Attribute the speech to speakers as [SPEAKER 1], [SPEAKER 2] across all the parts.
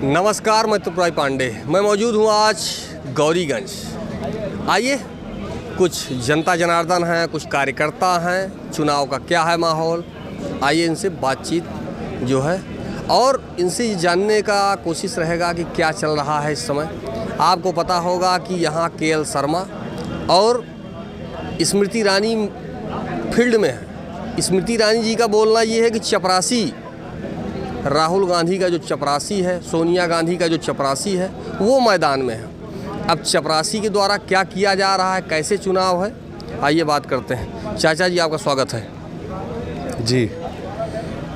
[SPEAKER 1] नमस्कार, मैं तुपराय पांडे। मैं मौजूद हूँ आज गौरीगंज। आइए, कुछ जनता जनार्दन हैं, कुछ कार्यकर्ता हैं, चुनाव का क्या है माहौल, आइए इनसे बातचीत जो है और इनसे ये जानने का कोशिश रहेगा कि क्या चल रहा है इस समय। आपको पता होगा कि यहाँ केएल शर्मा और स्मृति ईरानी फील्ड में है। स्मृति ईरानी जी का बोलना ये है कि चपरासी राहुल गांधी का जो चपरासी है, सोनिया गांधी का जो चपरासी है, वो मैदान में है। अब चपरासी के द्वारा क्या किया जा रहा है, कैसे चुनाव है, आइए बात करते हैं। चाचा जी, आपका स्वागत है
[SPEAKER 2] जी।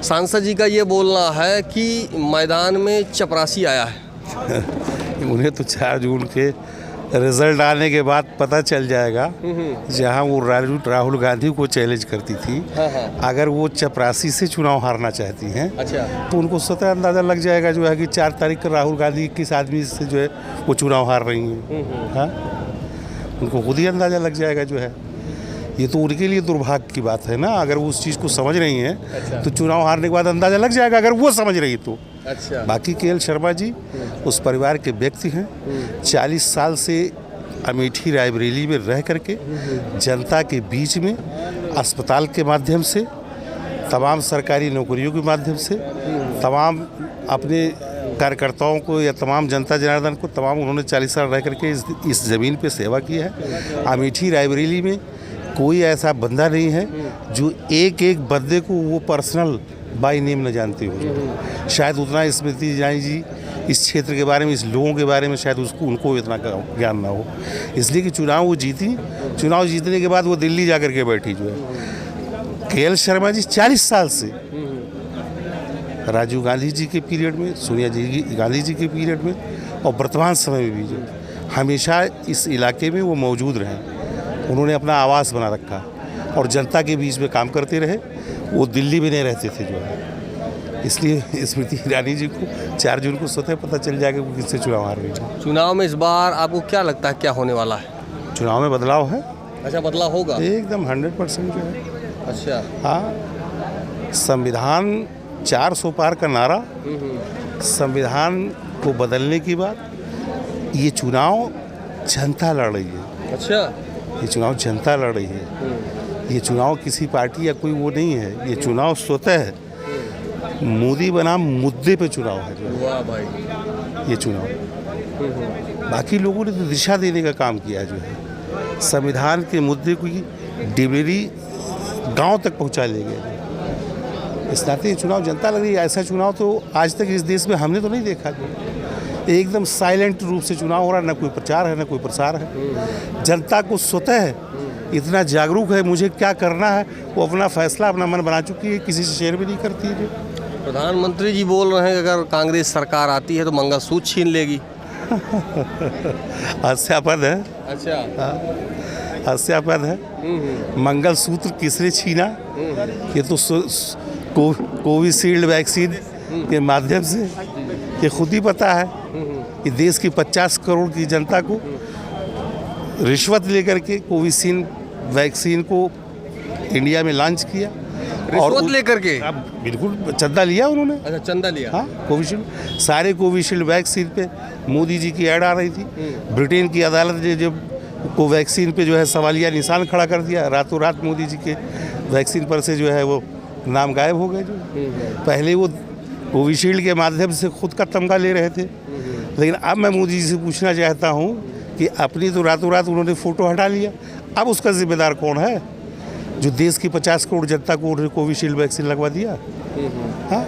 [SPEAKER 1] सांसद जी का ये बोलना है कि मैदान में चपरासी आया है।
[SPEAKER 2] उन्हें तो 4 जून के रिजल्ट आने के बाद पता चल जाएगा। जहां वो राहुल गांधी को चैलेंज करती थी, अगर वो चपरासी से चुनाव हारना चाहती हैं,
[SPEAKER 1] अच्छा,
[SPEAKER 2] तो उनको स्वतः अंदाज़ा लग जाएगा जो है कि 4 तारीख को राहुल गांधी किस आदमी से जो है वो चुनाव हार रही हैं। हाँ, उनको खुद ही अंदाज़ा लग जाएगा जो है। ये तो उनके लिए दुर्भाग्य की बात है ना। अगर वो उस चीज़ को समझ रही हैं,
[SPEAKER 1] अच्छा,
[SPEAKER 2] तो चुनाव हारने के बाद अंदाज़ा लग जाएगा, अगर वो समझ रही तो।
[SPEAKER 1] अच्छा।
[SPEAKER 2] बाकी केएल शर्मा जी उस परिवार के व्यक्ति हैं। 40 साल से अमेठी रायबरेली में रह करके जनता के बीच में अस्पताल के माध्यम से, तमाम सरकारी नौकरियों के माध्यम से, तमाम अपने कार्यकर्ताओं को या तमाम जनता जनार्दन को तमाम उन्होंने 40 साल रह करके इस ज़मीन पे सेवा की है। अमेठी रायबरेली में कोई ऐसा बंदा नहीं है जो एक एक बंदे को वो पर्सनल बाय नेम न जानते हो। शायद उतना स्मृति ईरानी जी इस क्षेत्र के बारे में, इस लोगों के बारे में शायद उनको इतना ज्ञान ना हो। इसलिए कि चुनाव वो जीती, चुनाव जीतने के बाद वो दिल्ली जा कर के बैठी जो है। केएल शर्मा जी 40 साल से राजीव गांधी जी के पीरियड में, सोनिया गांधी जी के पीरियड में और वर्तमान समय में भी जो हमेशा इस इलाके में वो मौजूद रहे। उन्होंने अपना आवास बना रखा और जनता के बीच में काम करते रहे। वो दिल्ली में नहीं रहते थे जो है। इसलिए स्मृति ईरानी जी को 4 जून को स्वतः पता चल जाएगा कि किससे चुनाव हार रही है।
[SPEAKER 1] चुनाव में इस बार आपको क्या लगता है क्या होने वाला है?
[SPEAKER 2] चुनाव में बदलाव है।
[SPEAKER 1] अच्छा, बदलाव होगा
[SPEAKER 2] एकदम 100% जो है।
[SPEAKER 1] अच्छा,
[SPEAKER 2] हाँ, संविधान 400 पार का नारा, संविधान को बदलने की बात, ये चुनाव जनता लड़ रही है।
[SPEAKER 1] अच्छा,
[SPEAKER 2] ये चुनाव जनता लड़ रही है। ये चुनाव किसी पार्टी या कोई वो नहीं है। ये चुनाव स्वतः है, मोदी बनाम मुद्दे पे चुनाव है जो
[SPEAKER 1] वाह भाई।
[SPEAKER 2] ये चुनाव। बाकी लोगों ने तो दिशा देने का काम किया है जो है। संविधान के मुद्दे को डिलीवरी गांव तक पहुंचा ले गए। इस नाते ये चुनाव जनता लग रही है। ऐसा चुनाव तो आज तक इस देश में हमने तो नहीं देखा जो एकदम साइलेंट रूप से चुनाव हो रहा है। न कोई प्रचार है, न कोई प्रसार है। जनता को स्वतः इतना जागरूक है, मुझे क्या करना है, वो अपना फैसला, अपना मन बना चुकी है, किसी से शेयर भी नहीं करती है।
[SPEAKER 1] प्रधानमंत्री जी बोल रहे हैं कि अगर कांग्रेस सरकार आती है तो मंगलसूत्र छीन लेगी।
[SPEAKER 2] हास्यास्पद है।
[SPEAKER 1] अच्छा,
[SPEAKER 2] हास्यास्पद है। मंगलसूत्र किसने छीना? ये तो कोविशील्ड वैक्सीन के माध्यम से, ये खुद ही पता है कि देश की 50 करोड़ की जनता को रिश्वत लेकर के कोविशील्ड वैक्सीन को इंडिया में लॉन्च किया।
[SPEAKER 1] रिश्वत लेकर के?
[SPEAKER 2] बिल्कुल, चंदा लिया उन्होंने।
[SPEAKER 1] अच्छा, चंदा लिया।
[SPEAKER 2] हाँ, कोविशील्ड, सारे कोविशील्ड वैक्सीन पे मोदी जी की ऐड आ रही थी। ब्रिटेन की अदालत ने जब कोवैक्सीन पे जो है सवालिया निशान खड़ा कर दिया, रातों रात मोदी जी के वैक्सीन पर से जो है वो नाम गायब हो गए। जो पहले वो कोविशील्ड के माध्यम से खुद का तमगा ले रहे थे, लेकिन अब मैं मोदी जी से पूछना चाहता हूँ कि अपनी तो रातों रात उन्होंने फ़ोटो हटा लिया, अब उसका जिम्मेदार कौन है जो देश की 50 करोड़ जनता को उन्होंने कोविशील्ड वैक्सीन लगवा दिया? हाँ,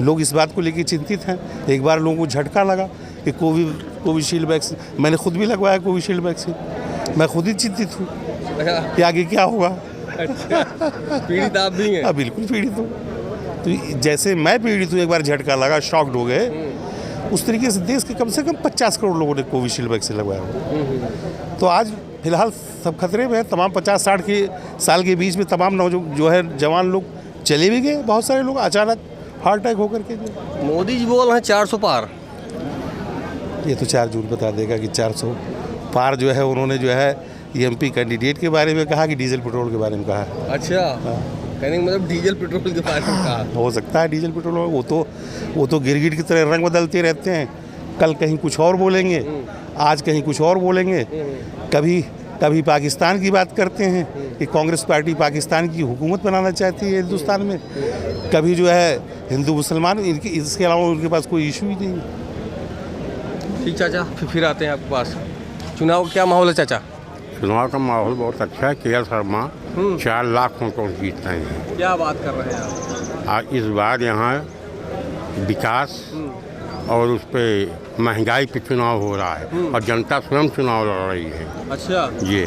[SPEAKER 2] लोग इस बात को लेकर चिंतित हैं। एक बार लोगों को झटका लगा कि कोविशील्ड वैक्सीन, मैंने खुद भी लगवाया कोविशील्ड वैक्सीन, मैं खुद ही चिंतित हूँ कि आगे क्या होगा।
[SPEAKER 1] अच्छा, पीड़ित आप भी हैं?
[SPEAKER 2] हाँ, बिल्कुल पीड़ित हूँ। तो जैसे मैं पीड़ित हूँ, एक बार झटका लगा, शॉक्ड हो गए, उस तरीके से देश के कम से कम 50 करोड़ लोगों ने कोविशील्ड वैक्सीन लगवाया। तो आज फिलहाल सब खतरे में है। तमाम 50-60 के साल के बीच में तमाम जो है जवान लोग चले भी गए। बहुत सारे लोग अचानक हार्ट अटैक होकर के।
[SPEAKER 1] मोदी जी बोल रहे हैं 400 पार।
[SPEAKER 2] ये तो 4 जून बता देगा कि 400 पार जो है। उन्होंने जो है एमपी कैंडिडेट के बारे में कहा कि डीजल पेट्रोल के बारे में कहा है।
[SPEAKER 1] अच्छा,
[SPEAKER 2] हाँ।
[SPEAKER 1] कहने का मतलब डीजल पेट्रोल के बारे में कहा।
[SPEAKER 2] हो सकता है डीजल पेट्रोल हो, वो तो गिरगिट की तरह रंग बदलते रहते हैं। कल कहीं कुछ और बोलेंगे, आज कहीं कुछ और बोलेंगे। कभी पाकिस्तान की बात करते हैं कि कांग्रेस पार्टी पाकिस्तान की हुकूमत बनाना चाहती है हिंदुस्तान में। कभी जो है हिंदू मुसलमान, इनकी इसके अलावा उनके पास कोई इशू ही नहीं।
[SPEAKER 1] ठीक चाचा, फिर आते हैं आपके पास। चुनाव का क्या माहौल है चाचा?
[SPEAKER 3] चुनाव का माहौल बहुत अच्छा है। के.एल. शर्मा 4 लाख वोटों से जीत रहे हैं।
[SPEAKER 1] क्या बात कर रहे हैं आप?
[SPEAKER 3] आज इस बार यहाँ विकास और उस पर महंगाई पे चुनाव हो रहा है और जनता स्वयं चुनाव लड़ रही है।
[SPEAKER 1] अच्छा,
[SPEAKER 3] ये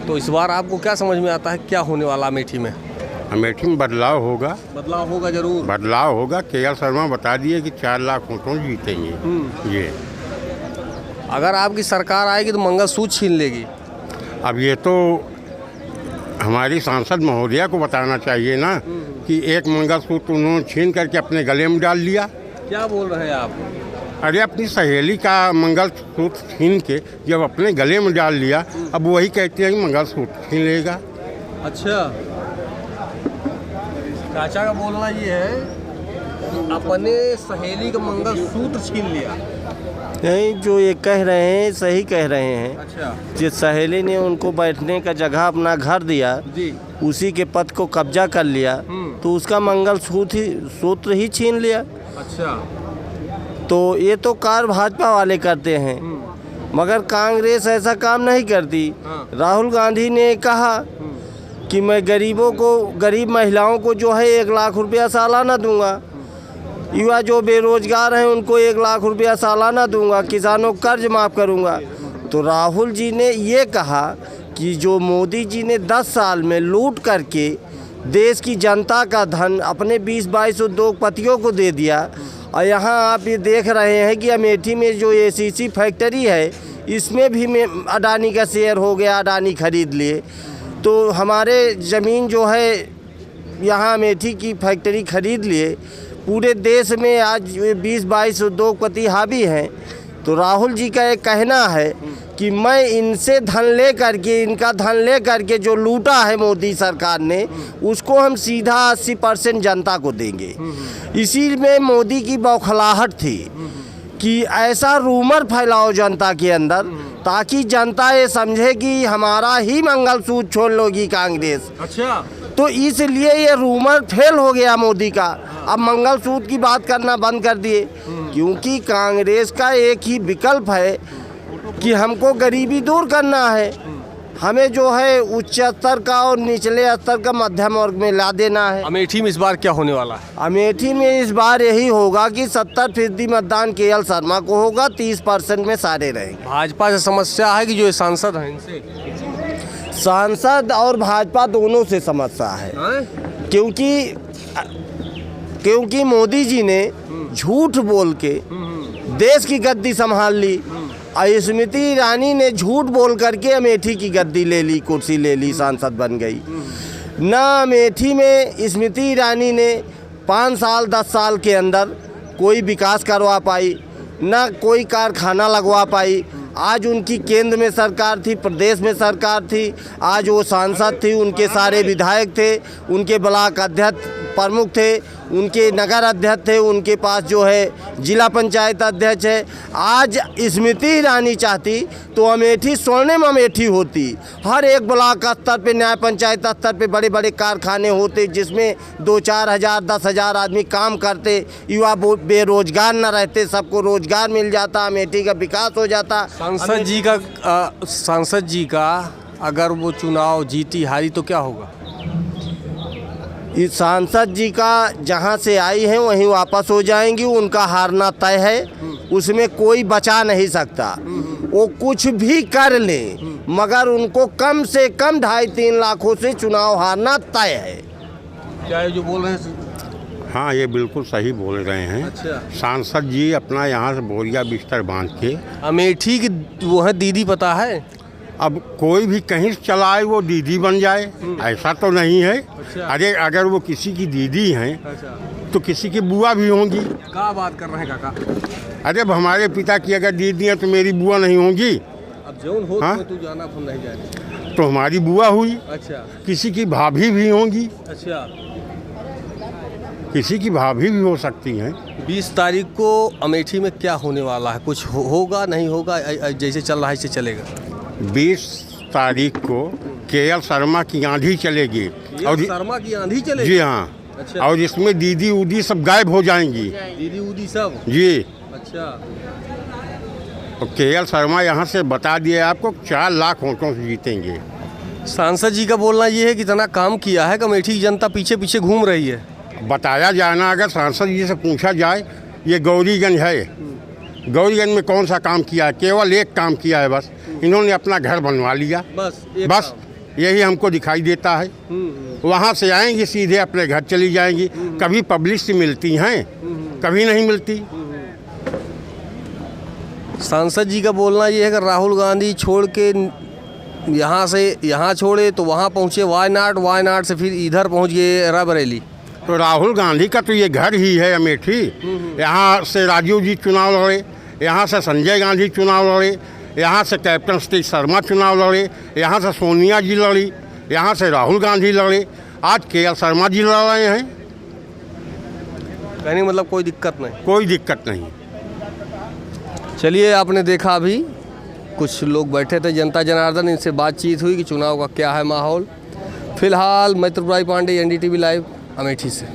[SPEAKER 1] तो इस बार आपको क्या समझ में आता है क्या होने वाला अमेठी में?
[SPEAKER 3] अमेठी में बदलाव होगा।
[SPEAKER 1] बदलाव होगा जरूर।
[SPEAKER 3] बदलाव होगा। के.एल. शर्मा बता दिए कि 4 लाख वोटों से जीतेंगे। ये
[SPEAKER 1] अगर आपकी सरकार आएगी तो मंगलसूत्र छीन लेगी।
[SPEAKER 3] अब ये तो हमारी सांसद महोदया को बताना चाहिए ना कि एक मंगलसूत्र उन्होंने छीन करके अपने गले में डाल लिया।
[SPEAKER 1] क्या बोल रहे हैं आप?
[SPEAKER 3] अरे अपनी सहेली का मंगलसूत्र छीन के जब अपने गले में डाल लिया, अब वही कहते हैं कि मंगलसूत्र छीन लेगा।
[SPEAKER 1] अच्छा, चाचा का बोलना ये है कि अपने सहेली का मंगलसूत्र छीन लिया।
[SPEAKER 4] नहीं, जो ये कह रहे हैं सही कह रहे हैं।
[SPEAKER 1] अच्छा
[SPEAKER 4] जिस सहेली ने उनको बैठने का जगह अपना घर दिया,
[SPEAKER 1] जी,
[SPEAKER 4] उसी के पद को कब्जा कर लिया, तो उसका मंगलसूत्र ही छीन लिया।
[SPEAKER 1] अच्छा,
[SPEAKER 4] तो ये तो कार्य भाजपा वाले करते हैं, मगर कांग्रेस ऐसा काम नहीं करती। राहुल गांधी ने कहा कि मैं गरीब महिलाओं को जो है 1 लाख रुपया सालाना दूंगा, युवा जो बेरोजगार हैं उनको 1 लाख रुपया सालाना दूंगा, किसानों का कर्ज माफ़ करूंगा। तो राहुल जी ने ये कहा कि जो मोदी जी ने 10 साल में लूट करके देश की जनता का धन अपने 20-22 उद्योगपतियों को दे दिया, और यहाँ आप ये देख रहे हैं कि अमेठी में जो ACC फैक्ट्री है इसमें भी अडानी का शेयर हो गया, अडानी खरीद लिए। तो हमारे ज़मीन जो है यहाँ अमेठी की फैक्ट्री खरीद लिए। पूरे देश में आज 20-22 उद्योगपति हावी हैं। तो राहुल जी का एक कहना है कि मैं इनसे इनका धन ले करके जो लूटा है मोदी सरकार ने, उसको हम सीधा 80% जनता को देंगे। इसी में मोदी की बौखलाहट थी कि ऐसा रूमर फैलाओ जनता के अंदर, ताकि जनता ये समझे कि हमारा ही मंगलसूत्र छोड़ लोगी कांग्रेस।
[SPEAKER 1] अच्छा,
[SPEAKER 4] तो इसलिए ये रूमर फेल हो गया मोदी का। अब मंगलसूत्र की बात करना बंद कर दिए, क्योंकि कांग्रेस का एक ही विकल्प है कि हमको गरीबी दूर करना है, हमें जो है उच्च स्तर का और निचले स्तर का मध्यम वर्ग में ला देना है।
[SPEAKER 1] अमेठी में इस बार क्या होने वाला है?
[SPEAKER 4] अमेठी में इस बार यही होगा कि 70% मतदान के.एल. शर्मा को होगा, 30% में सारे रहेंगे। भाजपा
[SPEAKER 1] से समस्या है कि जो ये सांसद हैं इनसे?
[SPEAKER 4] सांसद और भाजपा दोनों से समस्या है, क्योंकि मोदी जी ने झूठ बोल के देश की गद्दी संभाल ली, और स्मृति ईरानी ने झूठ बोल करके अमेठी की गद्दी ले ली, कुर्सी ले ली, सांसद बन गई। ना अमेठी में स्मृति ईरानी ने 5 साल 10 साल के अंदर कोई विकास करवा पाई, ना कोई कारखाना लगवा पाई। आज उनकी केंद्र में सरकार थी, प्रदेश में सरकार थी, आज वो सांसद थी, उनके सारे विधायक थे, उनके ब्लॉक अध्यक्ष प्रमुख थे, उनके नगर अध्यक्ष थे, उनके पास जो है जिला पंचायत अध्यक्ष है। आज स्मृति ईरानी चाहती तो अमेठी स्वर्णिम अमेठी होती। हर एक ब्लॉक स्तर पे, न्याय पंचायत स्तर पे बड़े बड़े कारखाने होते, जिसमें 2-4 हज़ार 10 हज़ार आदमी काम करते, युवा बेरोजगार न रहते, सबको रोजगार मिल जाता, अमेठी का विकास हो जाता।
[SPEAKER 1] सांसद जी का अगर वो चुनाव जीती हारी तो क्या होगा?
[SPEAKER 4] इस सांसद जी का जहां से आई हैं वहीं वापस हो जाएंगी, उनका हारना तय है, उसमें कोई बचा नहीं सकता। वो कुछ भी कर लें, मगर उनको कम से कम 2.5-3 लाखों से चुनाव हारना तय है।
[SPEAKER 1] क्या है जो बोल रहे हैं?
[SPEAKER 3] हाँ, ये बिल्कुल सही बोल रहे हैं।
[SPEAKER 1] अच्छा, सांसद
[SPEAKER 3] जी अपना यहाँ से बोरिया बिस्तर बांध के
[SPEAKER 1] अमेठी की वो है दीदी, पता है?
[SPEAKER 3] अब कोई भी कहीं से चलाए वो दीदी बन जाए, ऐसा तो नहीं है।
[SPEAKER 1] अच्छा।
[SPEAKER 3] अरे अगर वो किसी की दीदी हैं तो किसी की बुआ भी होंगी।
[SPEAKER 1] क्या बात कर रहे हैं काका?
[SPEAKER 3] अरे अब हमारे पिता की अगर दीदी है तो मेरी बुआ नहीं होंगी।
[SPEAKER 1] अब जौन हो तो तू जाना फोन नहीं जाए।
[SPEAKER 3] तो हमारी बुआ हुई,
[SPEAKER 1] अच्छा
[SPEAKER 3] किसी की भाभी भी होंगी,
[SPEAKER 1] अच्छा।
[SPEAKER 3] किसी की भाभी भी हो सकती हैं।
[SPEAKER 1] 20 तारीख को अमेठी में क्या होने वाला है? कुछ होगा नहीं होगा? जैसे चल रहा है ऐसे चलेगा?
[SPEAKER 3] 20 तारीख को केएल शर्मा की आंधी चलेगी।
[SPEAKER 1] और शर्मा की आंधी चलेगी?
[SPEAKER 3] जी हाँ।
[SPEAKER 1] अच्छा।
[SPEAKER 3] और इसमें दीदी उदी सब गायब हो जाएंगी।
[SPEAKER 1] दीदी उदी सब?
[SPEAKER 3] जी।
[SPEAKER 1] अच्छा।
[SPEAKER 3] तो केएल शर्मा यहाँ से बता दिए आपको 4 लाख वोटों से जीतेंगे।
[SPEAKER 1] सांसद जी का बोलना ये है कि इतना काम किया है कि अमेठी की जनता पीछे पीछे घूम रही है।
[SPEAKER 3] बताया जाना, अगर सांसद जी से पूछा जाए, ये गौरीगंज है, गौरीगंज में कौन सा काम किया है? केवल एक काम किया है बस, इन्होंने अपना घर बनवा लिया, बस यही हमको दिखाई देता है। वहाँ से आएंगी सीधे अपने घर चली जाएंगी। कभी पब्लिक से मिलती हैं, कभी नहीं मिलती।
[SPEAKER 1] सांसद जी का बोलना ये है कि राहुल गांधी छोड़ के यहाँ से यहाँ छोड़े तो वहाँ पहुँचे वायनाड से फिर इधर पहुँच गए रायबरेली।
[SPEAKER 3] तो राहुल गांधी का तो ये घर ही है अमेठी। यहाँ से राजीव जी चुनाव लड़े, यहाँ से संजय गांधी चुनाव लड़े, यहाँ से कैप्टन सतीश शर्मा चुनाव लड़े, यहाँ से सोनिया जी लड़ी, यहाँ से राहुल गांधी लड़े, आज केएल शर्मा जी लड़ रहे हैं।
[SPEAKER 1] कहने मतलब कोई दिक्कत नहीं?
[SPEAKER 3] कोई दिक्कत नहीं।
[SPEAKER 1] चलिए, आपने देखा अभी कुछ लोग बैठे थे, जनता जनार्दन, इनसे बातचीत हुई कि चुनाव का क्या है माहौल। फिलहाल मैं त्रिपुरारी पांडे, NDTV लाइव अमेठी से।